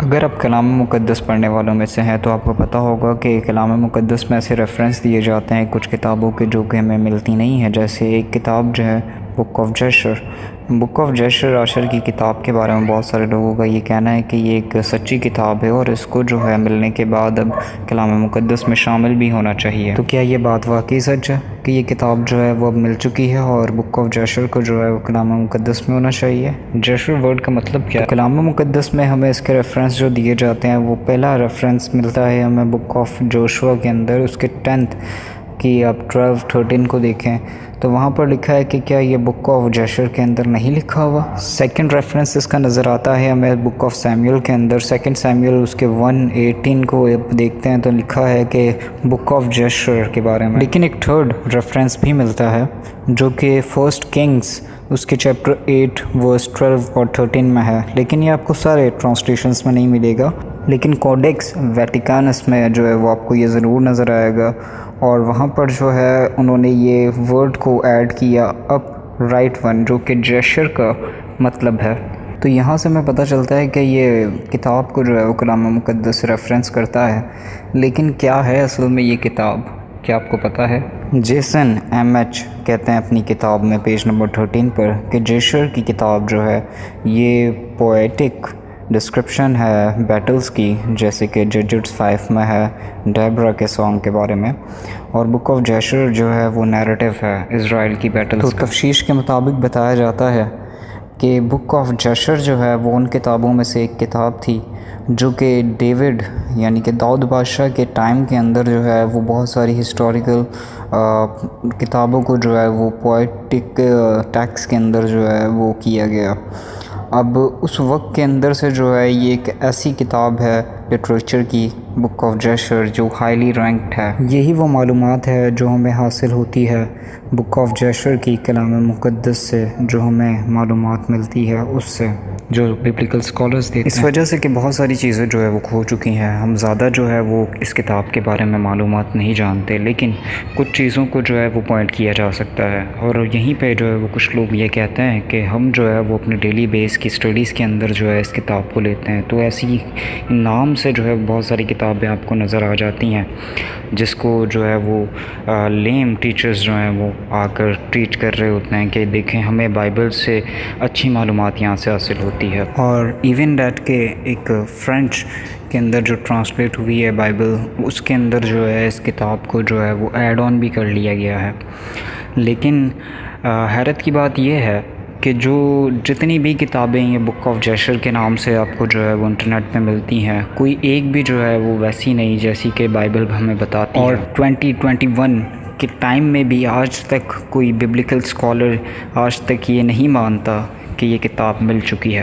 اگر آپ کلام مقدس پڑھنے والوں میں سے ہیں تو آپ کو پتہ ہوگا کہ کلام مقدس میں ایسے ریفرنس دیے جاتے ہیں کچھ کتابوں کے جو کہ ہمیں ملتی نہیں ہیں. جیسے ایک کتاب جو ہے بک آف جیشر عاشر کی کتاب کے بارے میں بہت سارے لوگوں کا یہ کہنا ہے کہ یہ ایک سچی کتاب ہے اور اس کو جو ہے ملنے کے بعد اب کلام مقدس میں شامل بھی ہونا چاہیے. تو کیا یہ بات واقعی سچ ہے کہ یہ کتاب جو ہے وہ اب مل چکی ہے اور بک آف جیشر کو جو ہے وہ کلام مقدس میں ہونا چاہیے؟ جیشر ورڈ کا مطلب کیا ہے؟ کلام مقدس میں ہمیں اس کے ریفرنس جو دیے جاتے ہیں وہ پہلا ریفرنس ملتا ہے ہمیں بک آف جوشوا کے اندر. اس کے 10 کی آپ 12-13 کو دیکھیں تو وہاں پر لکھا ہے کہ کیا یہ بک آف جیشر کے اندر نہیں لکھا ہوا. سیکنڈ ریفرنس اس کا نظر آتا ہے ہمیں بک آف سیمیول کے اندر. 2 سیمیول اس کے 1:18 کو دیکھتے ہیں تو لکھا ہے کہ بک آف جیشر کے بارے میں. لیکن ایک تھرڈ ریفرنس بھی ملتا ہے جو کہ 1 کنگز اس کے چیپٹر 8 ورس 12 اور 13 میں ہے. لیکن یہ آپ کو سارے ٹرانسلیشنز میں نہیں ملے گا، لیکن کوڈیکس ویٹیکانس میں جو ہے وہ آپ کو یہ ضرور نظر آئے گا. اور وہاں پر جو ہے انہوں نے یہ ورڈ کو ایڈ کیا اپ رائٹ ون جو کہ جیشر کا مطلب ہے. تو یہاں سے ہمیں پتہ چلتا ہے کہ یہ کتاب کو جو ہے وہ کلام مقدس ریفرنس کرتا ہے. لیکن کیا ہے اصل میں یہ کتاب؟ کیا آپ کو پتہ ہے؟ Jason M.H. کہتے ہیں اپنی کتاب میں پیج نمبر 13 پر کہ جیشر کی کتاب جو ہے یہ پوئیٹک ڈسکرپشن ہے بیٹلز کی، جیسے کہ ججز 5 میں ہے ڈیبرا کے سانگ کے بارے میں. اور بک آف جیشر جو ہے وہ نیریٹو ہے اسرائیل کی بیٹلز. تو تفشیش کے مطابق بتایا جاتا ہے کہ بک آف جیشر جو ہے وہ ان کتابوں میں سے ایک کتاب تھی جو کہ ڈیوڈ یعنی کہ داؤد بادشاہ کے ٹائم کے اندر جو ہے وہ بہت ساری ہسٹوریکل کتابوں کو جو ہے وہ پوئیٹک ٹیکس کے اندر جو ہے وہ کیا گیا. اب اس وقت کے اندر سے جو ہے یہ ایک ایسی کتاب ہے لٹریچر کی بک آف جیشر جو ہائیلی رینکڈ ہے. یہی وہ معلومات ہے جو ہمیں حاصل ہوتی ہے بک آف جیشر کی کلام مقدس سے، جو ہمیں معلومات ملتی ہے اس سے جو بیبلیکل اسکالرز دیتے ہیں. اس وجہ سے کہ بہت ساری چیزیں جو ہے وہ کھو چکی ہیں، ہم زیادہ جو ہے وہ اس کتاب کے بارے میں معلومات نہیں جانتے، لیکن کچھ چیزوں کو جو ہے وہ پوائنٹ کیا جا سکتا ہے. اور یہیں پہ جو ہے وہ کچھ لوگ یہ کہتے ہیں کہ ہم جو ہے وہ اپنے ڈیلی بیس کی اسٹڈیز کے اندر جو ہے اس کتاب کو لیتے ہیں. تو ایسی نام سے جو ہے بہت ساری کتابیں آپ کو نظر آ جاتی ہیں جس کو جو ہے وہ لیم ٹیچرز جو ہیں وہ آ کر ٹیچ کر رہے ہوتے ہیں کہ دیکھیں ہمیں بائبل سے اچھی معلومات یہاں سے حاصل ہوتی ہے. اور ایون دیٹ کہ ایک فرینچ کے اندر جو ٹرانسلیٹ ہوئی ہے بائبل، اس کے اندر جو ہے اس کتاب کو جو ہے وہ ایڈ آن بھی کر لیا گیا ہے. لیکن حیرت کی بات یہ ہے کہ جو جتنی بھی کتابیں یہ بک آف جیشر کے نام سے آپ کو جو ہے وہ انٹرنیٹ پہ ملتی ہیں، کوئی ایک بھی جو ہے وہ ویسی نہیں جیسی کہ بائبل ہمیں بتاتی ہے. اور 2021 کے ٹائم میں بھی آج تک کوئی بیبلیکل اسکالر آج تک یہ نہیں مانتا کہ یہ کتاب مل چکی ہے.